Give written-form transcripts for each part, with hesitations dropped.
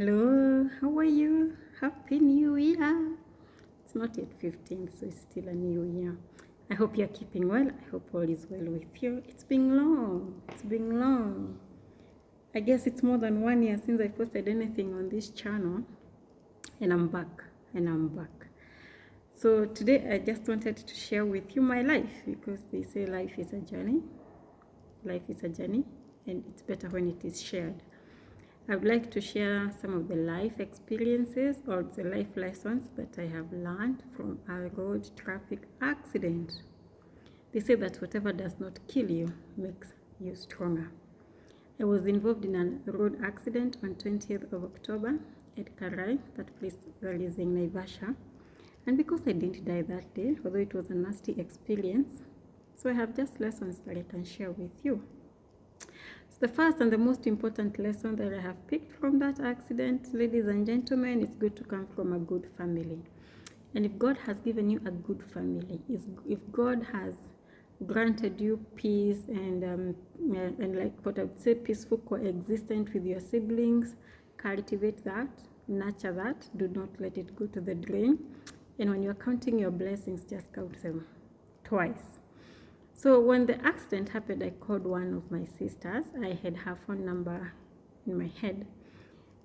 Hello, how are you? Happy New Year! It's not yet 15th, so it's still a new year. I hope you're keeping well. I hope all is well with you. It's been long. It's been long. I guess it's more than 1 year since I posted anything on this channel, and I'm back. So today I just wanted to share with you my life because they say life is a journey. Life is a journey, and it's better when it is shared. I would like to share some of the life experiences or the life lessons that I have learned from a road traffic accident. They say that whatever does not kill you makes you stronger. I was involved in a road accident on 20th of October at Karai, that place that is in Naivasha. And because I didn't die that day, although it was a nasty experience, so I have just lessons that I can share with you. The first and the most important lesson that I have picked from that accident, ladies and gentlemen, it's good to come from a good family. And if God has given you a good family, if God has granted you peace and like what I would say, peaceful coexistence with your siblings, cultivate that, nurture that, do not let it go to the drain. And when you're counting your blessings, just count them twice. So when the accident happened, I called one of my sisters. I had her phone number in my head.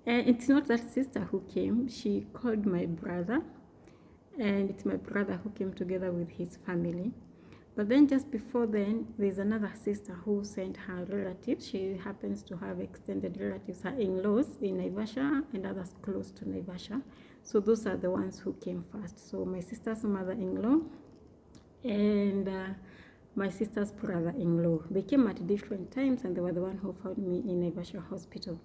And it's not that sister who came. She called my brother. And it's my brother who came together with his family. But then just before then, there's another sister who sent her relatives. She happens to have extended relatives, her in-laws in Naivasha and others close to Naivasha. So those are the ones who came first. So my sister's mother-in-law and my sister's brother-in-law. They came at different times and they were the one who found me in Naivasha hospital.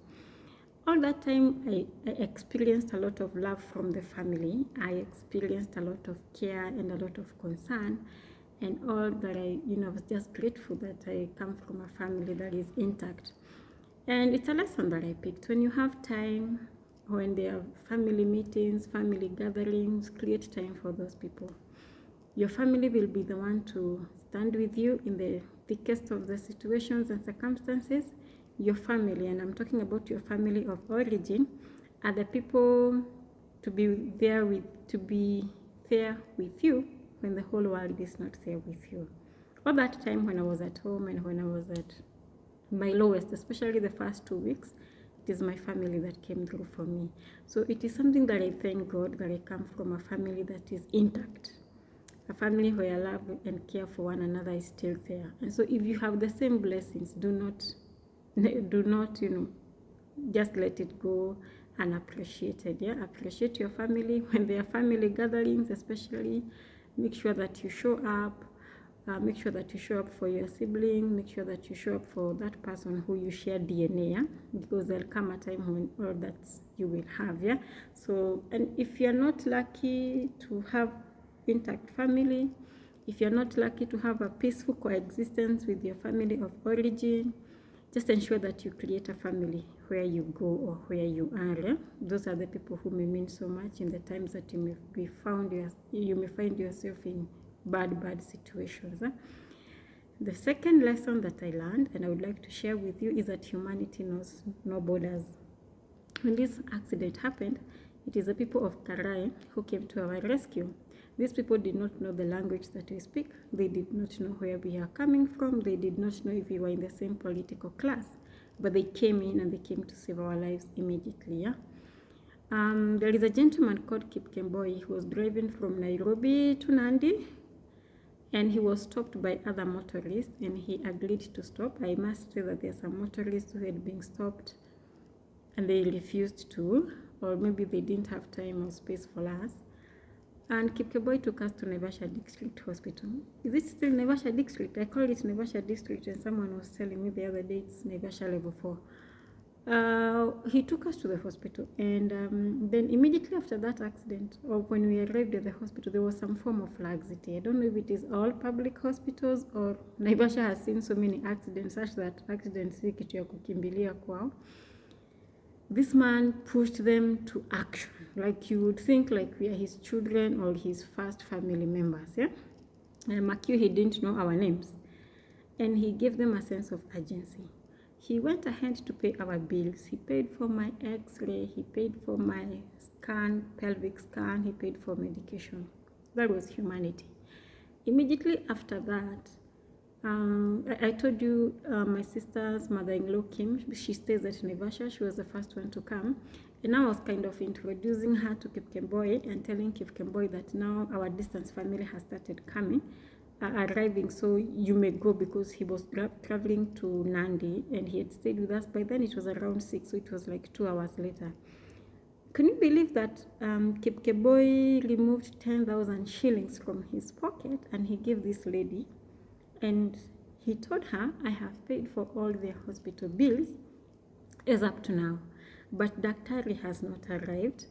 All that time, I experienced a lot of love from the family. I experienced a lot of care and a lot of concern. And all that I was just grateful that I come from a family that is intact. And it's a lesson that I picked. When you have time, when there are family meetings, family gatherings, create time for those people. Your family will be the one to stand with you in the thickest of the situations and circumstances. Your family, and I'm talking about your family of origin, are the people to be there with you when the whole world is not there with you. All that time when I was at home and when I was at my lowest, especially the first 2 weeks, it is my family that came through for me. So it is something that I thank God that I come from a family that is intact. A family where love and care for one another is still there. And so if you have the same blessings, do not, just let it go and appreciate it. Yeah, appreciate your family. When there are family gatherings, especially, make sure that you show up. Make sure that you show up for your sibling. Make sure that you show up for that person who you share DNA, yeah? Because there'll come a time when all that you will have, yeah? So, and if you're not lucky to have intact family, if you're not lucky to have a peaceful coexistence with your family of origin, just ensure that you create a family where you go or where you are. Yeah? Those are the people who may mean so much in the times that you may find yourself in bad situations. The second lesson that I learned, and I would like to share with you, is that humanity knows no borders. When this accident happened, it is the people of Karai who came to our rescue. These people did not know the language that we speak. They did not know where we are coming from. They did not know if we were in the same political class. But they came in and they came to save our lives immediately. Yeah? There is a gentleman called Kip Kemboi who was driving from Nairobi to Nandi. And he was stopped by other motorists and he agreed to stop. I must say that there are some motorists who had been stopped and they refused to, or maybe they didn't have time or space for us. And Kipkeboy took us to Naivasha District Hospital. Is it still Naivasha District? I called it Naivasha District and someone was telling me the other day it's Naivasha Level 4. He took us to the hospital and then immediately after that accident, or when we arrived at the hospital, there was some form of laxity. I don't know if it is all public hospitals or Naivasha has seen so many accidents such that accidents si kitu ya kukimbilia kwao. This man pushed them to action, like you would think like we are his children or his first family members, yeah? And Makio, he didn't know our names. And he gave them a sense of urgency. he went ahead to pay our bills. He paid for my x-ray, he paid for my scan, pelvic scan, he paid for medication. That was humanity. Immediately after that, I told you my sister's mother-in-law came. She stays at Naivasha. She was the first one to come. And I was kind of introducing her to Kipkemboi and telling Kipkemboi that now our distance family has started coming, arriving, so you may go, because he was traveling to Nandi and he had stayed with us. By then it was around 6, so it was like 2 hours later. Can you believe that Kipkemboi removed 10,000 shillings from his pocket and he gave this lady? And he told her, I have paid for all their hospital bills as up to now, but Daktari has not arrived,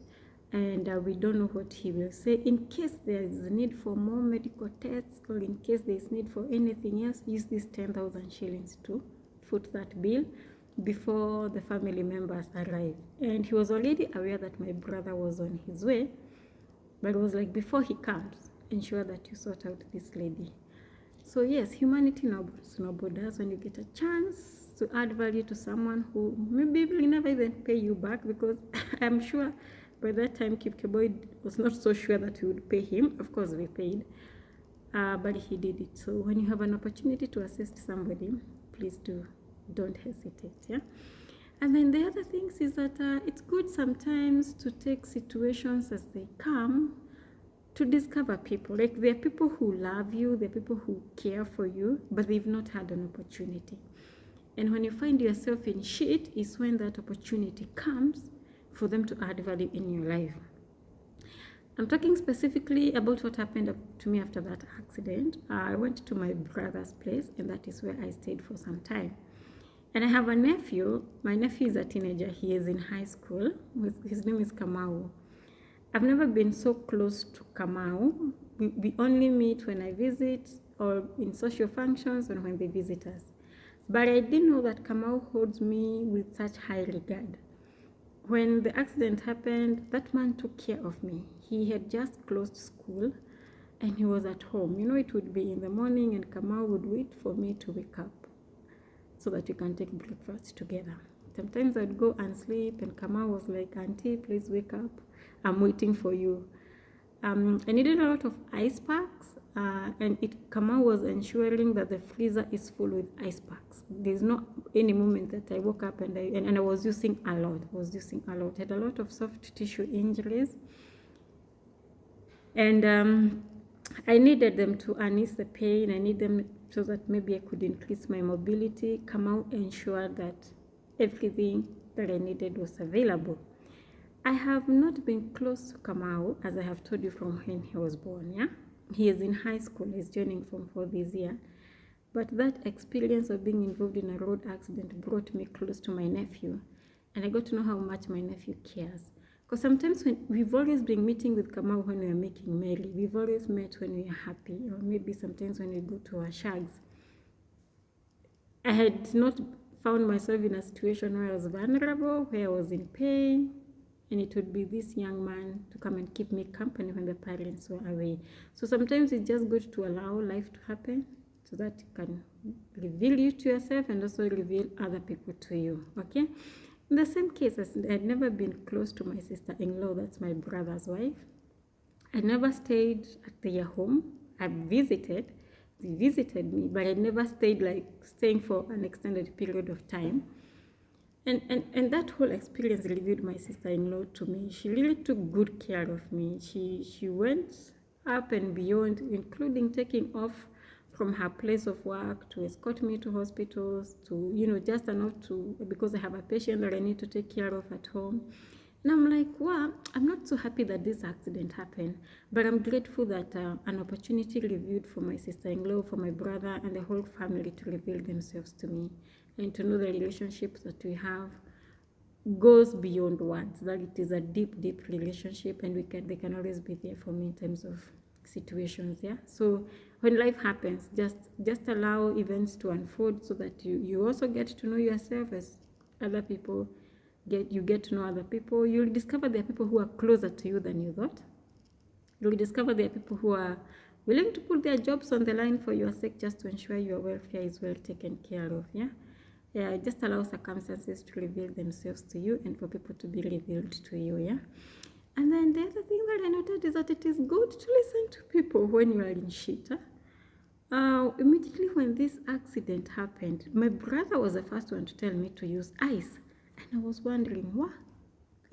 and we don't know what he will say. In case there is a need for more medical tests, or in case there is need for anything else, use these 10,000 shillings to foot that bill before the family members arrive. And he was already aware that my brother was on his way, but it was like, before he comes, ensure that you sort out this lady. So yes, humanity snowboarders, when you get a chance to add value to someone who maybe will never even pay you back, because I'm sure by that time Kipkemboi was not so sure that we would pay him. Of course we paid, but he did it. So when you have an opportunity to assist somebody, please don't hesitate. Yeah. And then the other things is that it's good sometimes to take situations as they come, to discover people. Like, there are people who love you, there are people who care for you, but they've not had an opportunity. And when you find yourself in shit is when that opportunity comes for them to add value in your life. I'm talking specifically about what happened to me after that accident. I went to my brother's place, and that is where I stayed for some time. And I have a nephew. My nephew is a teenager. He is in high school. His name is Kamau. I've never been so close to Kamau. We only meet when I visit, or in social functions, or when they visit us. But I didn't know that Kamau holds me with such high regard. When the accident happened, that man took care of me. He had just closed school and he was at home. You know, it would be in the morning and Kamau would wait for me to wake up so that we can take breakfast together. Sometimes I'd go and sleep and Kamau was like, Auntie, please wake up. I'm waiting for you. I needed a lot of ice packs, and Kamau was ensuring that the freezer is full with ice packs. There's not any moment that I woke up and I was using a lot. I had a lot of soft tissue injuries, and I needed them to ease the pain. I need them so that maybe I could increase my mobility. Kamau ensured that everything that I needed was available. I have not been close to Kamau, as I have told you, from when he was born, yeah? He is in high school, he's joining Form 4 this year. But that experience of being involved in a road accident brought me close to my nephew, and I got to know how much my nephew cares. Because sometimes we've always been meeting with Kamau when we are making merry. We've always met when we are happy, or maybe sometimes when we go to our shags. I had not found myself in a situation where I was vulnerable, where I was in pain, and it would be this young man to come and keep me company when the parents were away. So sometimes it's just good to allow life to happen so that you can reveal you to yourself and also reveal other people to you, okay? In the same case, I had never been close to my sister-in-law, that's my brother's wife. I never stayed at their home. I visited, they visited me, but I never staying for an extended period of time. And that whole experience revealed my sister-in-law to me. She really took good care of me. She went up and beyond, including taking off from her place of work to escort me to hospitals, to, you know, just enough to, because I have a patient that I need to take care of at home. And I'm like, wow, I'm not so happy that this accident happened, but I'm grateful that an opportunity revealed for my sister-in-law, for my brother, and the whole family to reveal themselves to me, and to know the relationships that we have goes beyond words, that it is a deep, deep relationship, and they can always be there for me in terms of situations, yeah? So when life happens, just allow events to unfold so that you also get to know yourself as other people. You get to know other people. You'll discover there are people who are closer to you than you thought. You'll discover there are people who are willing to put their jobs on the line for your sake, just to ensure your welfare is well taken care of, yeah? Yeah, just allow circumstances to reveal themselves to you and for people to be revealed to you, yeah? And then the other thing that I noted is that it is good to listen to people when you are in shit. Huh? Immediately when this accident happened, my brother was the first one to tell me to use ice. And I was wondering, what?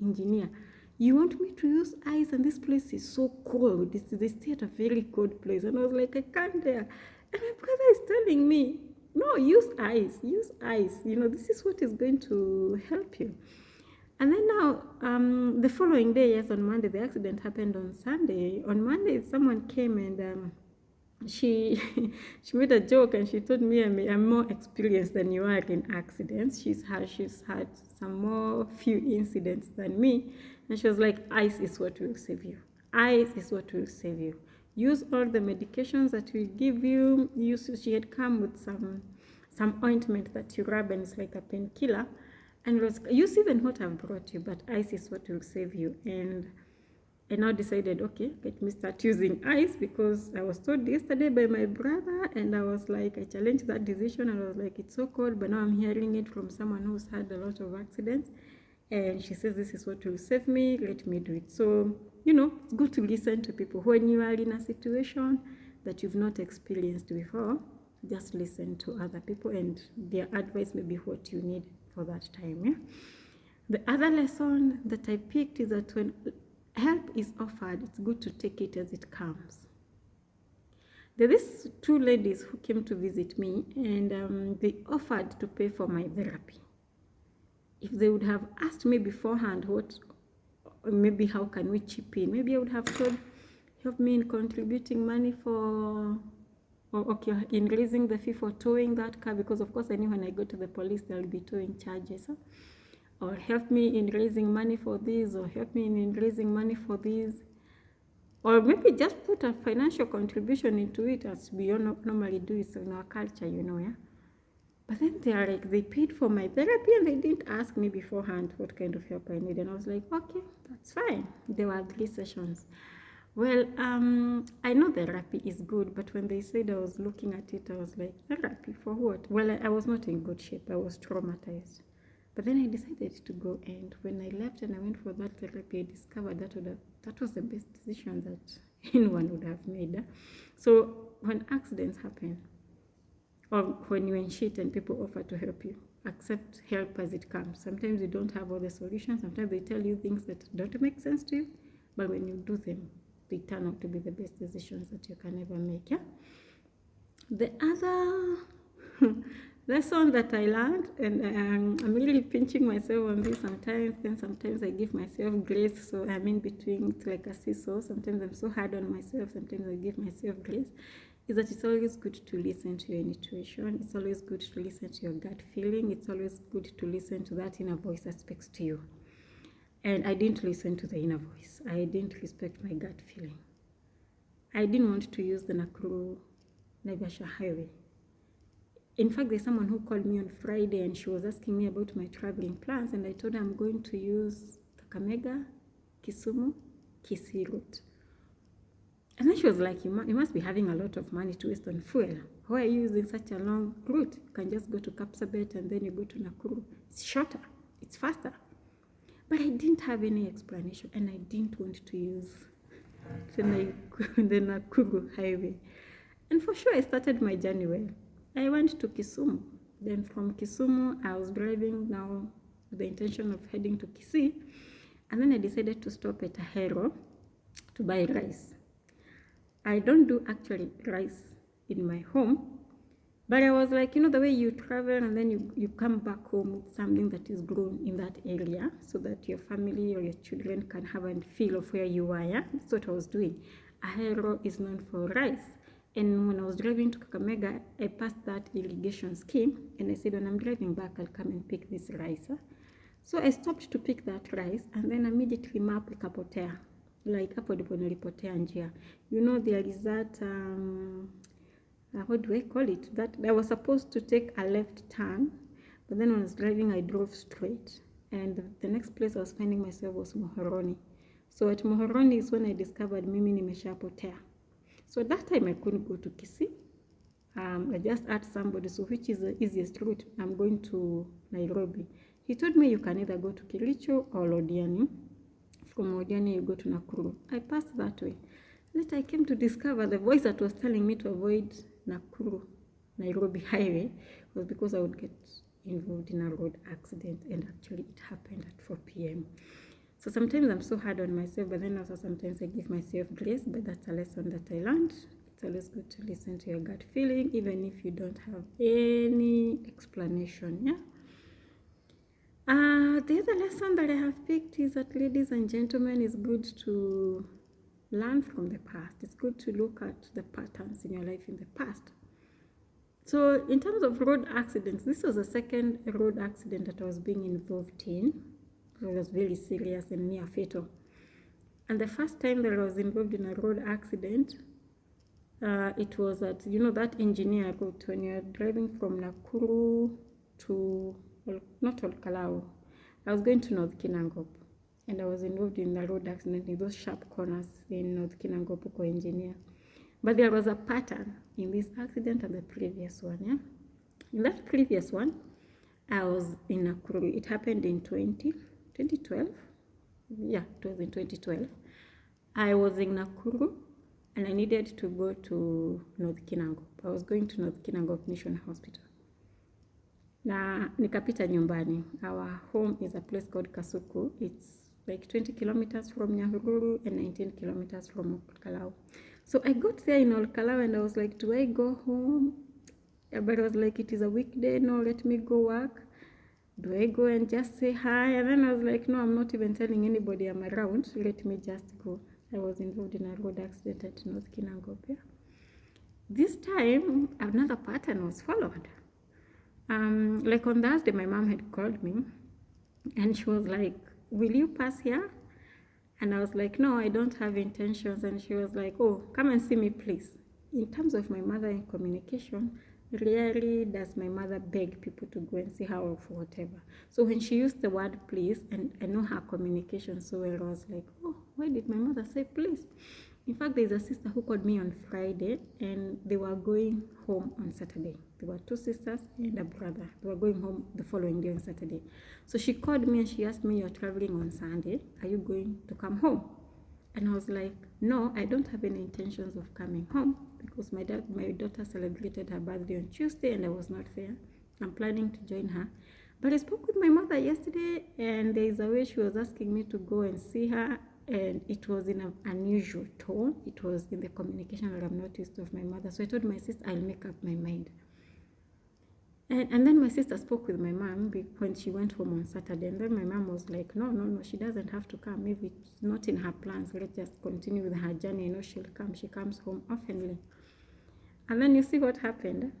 Engineer, you want me to use ice and this place is so cold. They stay at a very cold place. And I was like, I can't dare. And my brother is telling me, no, use ice, use ice. This is what is going to help you. And then now, the following day, yes, on Monday, the accident happened on Sunday. On Monday, someone came and she made a joke and she told me I'm more experienced than you are in accidents. She's had some more few incidents than me, and she was like, ice is what will save you. Ice is what will save you. Use all the medications that we give you. She had come with some ointment that you rub and it's like a painkiller, and it was, use even what I've brought you, but ice is what will save you. And I now decided, okay, let me start using ice, because I was told yesterday by my brother, and I was like, I challenged that decision, and I was like, it's so cold, but now I'm hearing it from someone who's had a lot of accidents, and she says this is what will save me, let me do it. So, it's good to listen to people. When you are in a situation that you've not experienced before, just listen to other people, and their advice may be what you need for that time. Yeah? The other lesson that I picked is that when help is offered, it's good to take it as it comes. There are these two ladies who came to visit me, and they offered to pay for my therapy. If they would have asked me beforehand maybe how can we chip in, maybe I would have told, help me in contributing money in raising the fee for towing that car, because of course I knew when I go to the police there will be towing charges. Or help me in raising money for this, or help me in raising money for this. Or maybe just put a financial contribution into it, as we normally do it in our culture, yeah. But then they are like, they paid for my therapy and they didn't ask me beforehand what kind of help I need. And I was like, okay, that's fine. There were 3 sessions. Well, I know therapy is good, but when they said I was looking at it, I was like, therapy for what? Well, I was not in good shape. I was traumatized. But then I decided to go, and when I left and I went for that therapy, I discovered that was the best decision that anyone would have made. So when accidents happen, or when you're in shit and people offer to help you, accept help as it comes. Sometimes you don't have all the solutions. Sometimes they tell you things that don't make sense to you, but when you do them, they turn out to be the best decisions that you can ever make. Yeah. The other lesson that I learned, and I'm really pinching myself on this sometimes, then sometimes I give myself grace, so I'm in between. It's like a seesaw. Sometimes I'm so hard on myself, sometimes I give myself grace, is that it's always good to listen to your intuition. It's always good to listen to your gut feeling. It's always good to listen to that inner voice that speaks to you. And I didn't listen to the inner voice. I didn't respect my gut feeling. I didn't want to use the Naivasha highway. In fact, there's someone who called me on Friday and she was asking me about my traveling plans, and I told her I'm going to use the Kakamega, Kisumu, Kisii route. And then she was like, you must be having a lot of money to waste on fuel. Why are you using such a long route? You can just go to Kapsabet and then you go to Nakuru. It's shorter, it's faster. But I didn't have any explanation, and I didn't want to use the Nakuru highway. And for sure, I started my journey well. I went to Kisumu. Then from Kisumu, I was driving now with the intention of heading to Kisii. And then I decided to stop at Ahero to buy rice. I don't do actually rice in my home, but I was like, the way you travel and then you come back home with something that is grown in that area, so that your family or your children can have a feel of where you are. Yeah? That's what I was doing. Ahero is known for rice. And when I was driving to Kakamega, I passed that irrigation scheme, and I said, when I'm driving back, I'll come and pick this rice. So I stopped to pick that rice, and then immediately map ikapotea. Like hapo ndipo nilipotea njia. There is that, what do I call it? That I was supposed to take a left turn, but then when I was driving, I drove straight. And the next place I was finding myself was Muhoroni. So at Muhoroni is when I discovered mimi nimeshapotea. So at that time I couldn't go to Kisii. I just asked somebody, so which is the easiest route? I'm going to Nairobi. He told me you can either go to Kericho or Lodiani. From Lodiani, you go to Nakuru. I passed that way. Later, I came to discover the voice that was telling me to avoid Nakuru, Nairobi highway was because I would get involved in a road accident, and actually it happened at 4 p.m. So sometimes I'm so hard on myself, but then also sometimes I give myself grace, but that's a lesson that I learned. It's always good to listen to your gut feeling, even if you don't have any explanation, yeah? The other lesson that I have picked is that, ladies and gentlemen, it's good to learn from the past. It's good to look at the patterns in your life in the past. So in terms of road accidents, this was the second road accident that I was being involved in. It was very serious and near fatal. And the first time that I was involved in a road accident, it was at, that engineer route when you're driving from Nakuru to, not Olkalau. I was going to North Kinangop, and I was involved in the road accident in those sharp corners in North Kinangop Uko engineer. But there was a pattern in this accident and the previous one, yeah? In that previous one, I was in Nakuru. It happened in 2012. Yeah, it was in 2012. I was in Nakuru, and I needed to go to North Kinangop. I was going to North Kinangop Mission Hospital. Na nikapita nyumbani. Our home is a place called Kasuku. It's like 20 kilometers from Nyahururu and 19 kilometers from Olkalau. So I got there in Olkalau and I was like, do I go home? But I was like, it is a weekday. No, let me go work. Do I go and just say hi? And then I was like, no, I'm not even telling anybody I'm around. Let me just go. I was involved in a road accident at North Kinangop. Yeah. This time, another pattern was followed. Like on Thursday, my mom had called me and she was like, will you pass here? And I was like, no, I don't have intentions. And she was like, oh, come and see me, please. In terms of my mother in communication, rarely does my mother beg people to go and see her or for whatever. So when she used the word please, and I know her communication so well, I was like, oh, why did my mother say please? In fact, there's a sister who called me on Friday, and they were going home on Saturday. There were two sisters and a brother. They were going home the following day on Saturday. So she called me and she asked me, you're traveling on Sunday. Are you going to come home? And I was like, no, I don't have any intentions of coming home because my daughter celebrated her birthday on Tuesday and I was not there. I'm planning to join her. But I spoke with my mother yesterday, and there is a way she was asking me to go and see her, and it was in an unusual tone. It was in the communication that I've noticed of my mother. So I told my sister, I'll make up my mind. And then my sister spoke with my mom when she went home on Saturday. And then my mom was like, no, she doesn't have to come. Maybe it's not in her plans. Let's just continue with her journey. You know, she'll come. She comes home oftenly. And then you see what happened.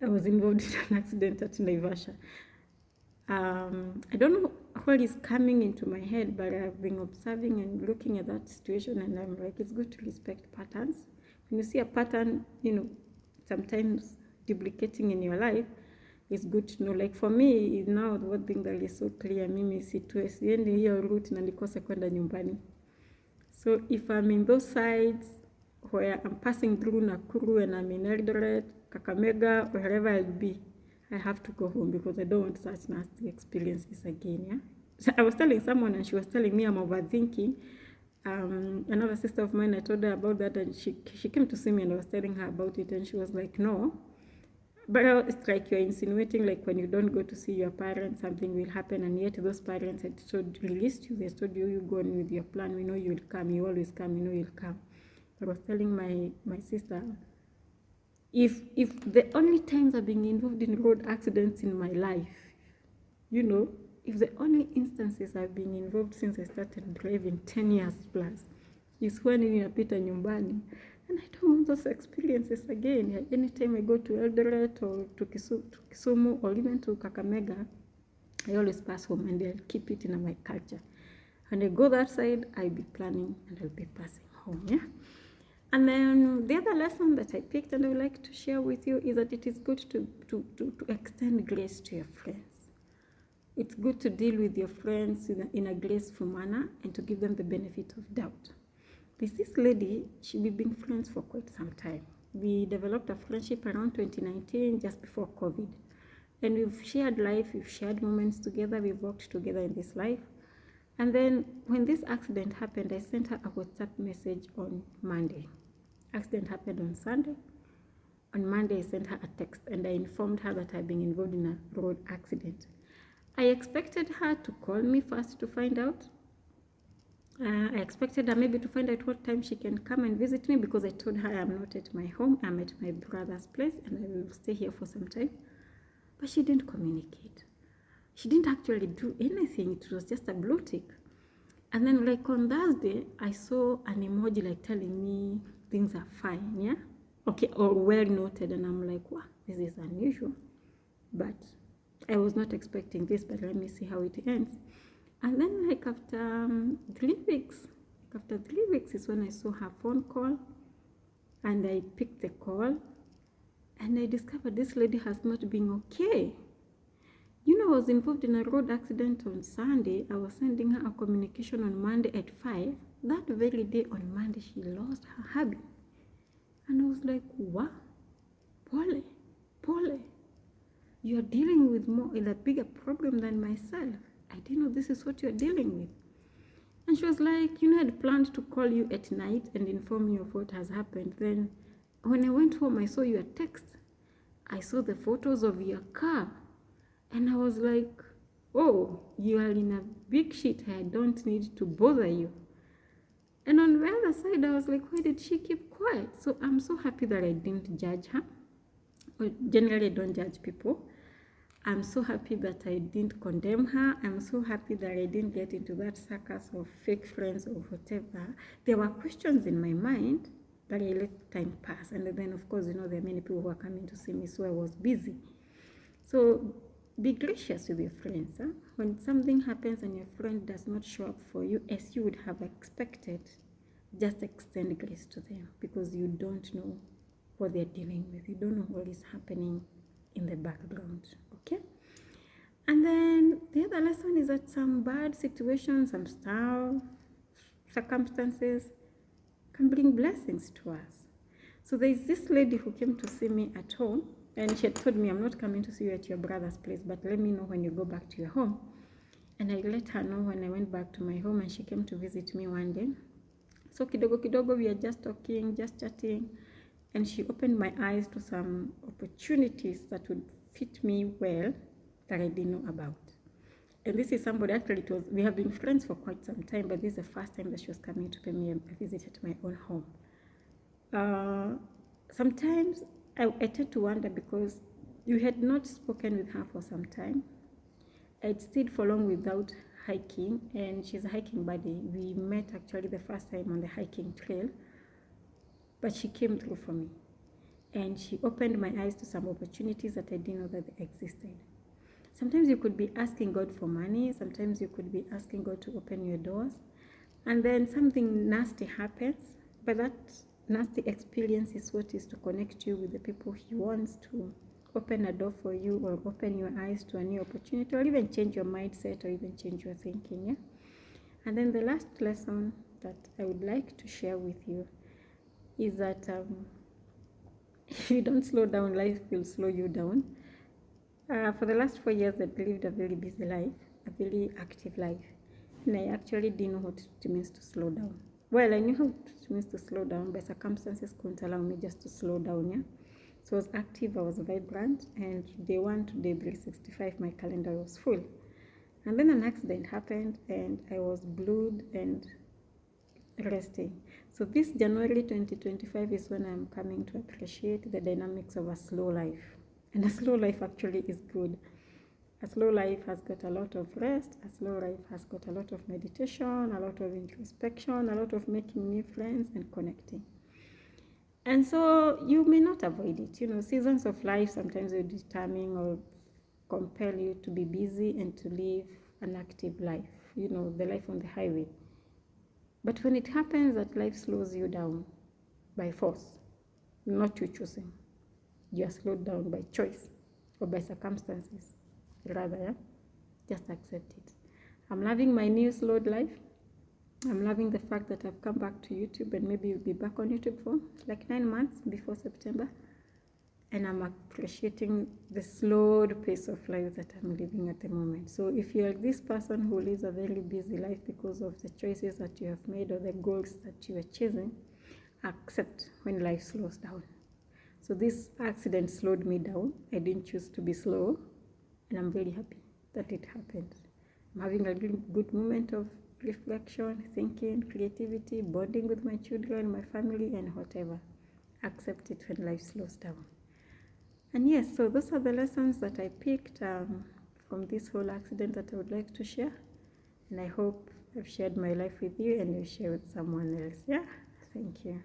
I was involved in an accident at Naivasha. I don't know what is coming into my head, but I've been observing and looking at that situation, and I'm like, it's good to respect patterns. When you see a pattern, sometimes duplicating in your life, it's good to know. Like for me, now one thing that is so clear, mimi siendi hiyo route na nikose kwenda nyumbani. So if I'm in those sides where I'm passing through Nakuru and I'm in Eldoret, Kakamega, wherever I'll be, I have to go home because I don't want such nasty experiences again, yeah? So I was telling someone and she was telling me I'm overthinking. Another sister of mine, I told her about that, and she came to see me and I was telling her about it, and she was like, no. But it's like you're insinuating, like when you don't go to see your parents, something will happen, and yet those parents had released you. They told you, you go on with your plan. We know you'll come. You always come. You know you'll come. I was telling my sister, if the only times I've been involved in road accidents in my life, if the only instances I've been involved since I started driving 10 years plus is when ninapita nyumbani, and I don't want those experiences again. Anytime I go to Eldoret or to Kisumu or even to Kakamega, I always pass home, and I'll keep it in my culture. When I go that side, I'll be planning and I'll be passing home, yeah? And then the other lesson that I picked and I would like to share with you is that it is good to extend grace to your friends. It's good to deal with your friends in a graceful manner and to give them the benefit of doubt. This lady, we've been friends for quite some time. We developed a friendship around 2019, just before COVID. And we've shared life, we've shared moments together, we've worked together in this life. And then when this accident happened, I sent her a WhatsApp message on Monday. Accident happened on Sunday. On Monday, I sent her a text and I informed her that I'd been involved in a road accident. I expected her to call me first to find out. I expected her maybe to find out what time she can come and visit me, because I told her I'm not at my home, I'm at my brother's place and I will stay here for some time. But she didn't communicate. She didn't actually do anything. It was just a blue tick. And then like on Thursday, I saw an emoji like telling me things are fine, yeah? Okay, or well noted. And I'm like, wow, this is unusual. But I was not expecting this, but let me see how it ends. And then like after 3 weeks is when I saw her phone call, and I picked the call, and I discovered this lady has not been okay. You know, I was involved in a road accident on Sunday. I was sending her a communication on Monday at 5. That very day on Monday, she lost her hubby. And I was like, what? Pole. You're dealing with a bigger problem than myself. I didn't know this is what you're dealing with. And she was like, I had planned to call you at night and inform you of what has happened. Then when I went home, I saw your text. I saw the photos of your car. And I was like, oh, you are in a big shit. I don't need to bother you. And on the other side, I was like, why did she keep quiet? So I'm so happy that I didn't judge her. Well, generally, I don't judge people. I'm so happy that I didn't condemn her. I'm so happy that I didn't get into that circus of fake friends or whatever. There were questions in my mind, but I let time pass. And then, of course, there are many people who are coming to see me, so I was busy. So be gracious with your friends. Huh? When something happens and your friend does not show up for you as you would have expected, just extend grace to them, because you don't know what they're dealing with. You don't know what is happening in the background. Okay? And then the other lesson is that some bad situations, some stuff, circumstances can bring blessings to us. So there is this lady who came to see me at home, and she had told me, I'm not coming to see you at your brother's place, but let me know when you go back to your home. And I let her know when I went back to my home, and she came to visit me one day. So kidogo, we are just talking, just chatting, and she opened my eyes to some opportunities that would fit me well that I didn't know about. And this is somebody, actually, we have been friends for quite some time, but this is the first time that she was coming to pay me a visit at my own home. Sometimes I tend to wonder, because you had not spoken with her for some time. I'd stayed for long without hiking, and she's a hiking buddy. We met actually the first time on the hiking trail, but she came through for me. And she opened my eyes to some opportunities that I didn't know that they existed. Sometimes you could be asking God for money. Sometimes you could be asking God to open your doors. And then something nasty happens, but that nasty experience is what is to connect you with the people He wants to open a door for you, or open your eyes to a new opportunity, or even change your mindset, or even change your thinking. Yeah? And then the last lesson that I would like to share with you is that if you don't slow down, life will slow you down. For the last 4 years, I've lived a very busy life, a very active life. And I actually didn't know what it means to slow down. Well, I knew how it means to slow down, but circumstances couldn't allow me just to slow down, yeah? So I was active, I was vibrant, and day 1 to day 365, my calendar was full. And then an accident happened, and I was blued and resting. So this January 2025 is when I'm coming to appreciate the dynamics of a slow life. And a slow life actually is good. A slow life has got a lot of rest. A slow life has got a lot of meditation, a lot of introspection, a lot of making new friends and connecting. And so you may not avoid it. Seasons of life sometimes will determine or compel you to be busy and to live an active life, the life on the highway. But when it happens that life slows you down by force, not you choosing, you are slowed down by choice or by circumstances, rather, just accept it. I'm loving my new slowed life. I'm loving the fact that I've come back to YouTube, and maybe we'll be back on YouTube for like 9 months before September. And I'm appreciating the slowed pace of life that I'm living at the moment. So if you're this person who lives a very busy life because of the choices that you have made or the goals that you are chasing, accept when life slows down. So this accident slowed me down. I didn't choose to be slow, and I'm very happy that it happened. I'm having a good moment of reflection, thinking, creativity, bonding with my children, my family, and whatever. Accept it when life slows down. And yes, so those are the lessons that I picked from this whole accident that I would like to share. And I hope I've shared my life with you and you share with someone else. Yeah, thank you.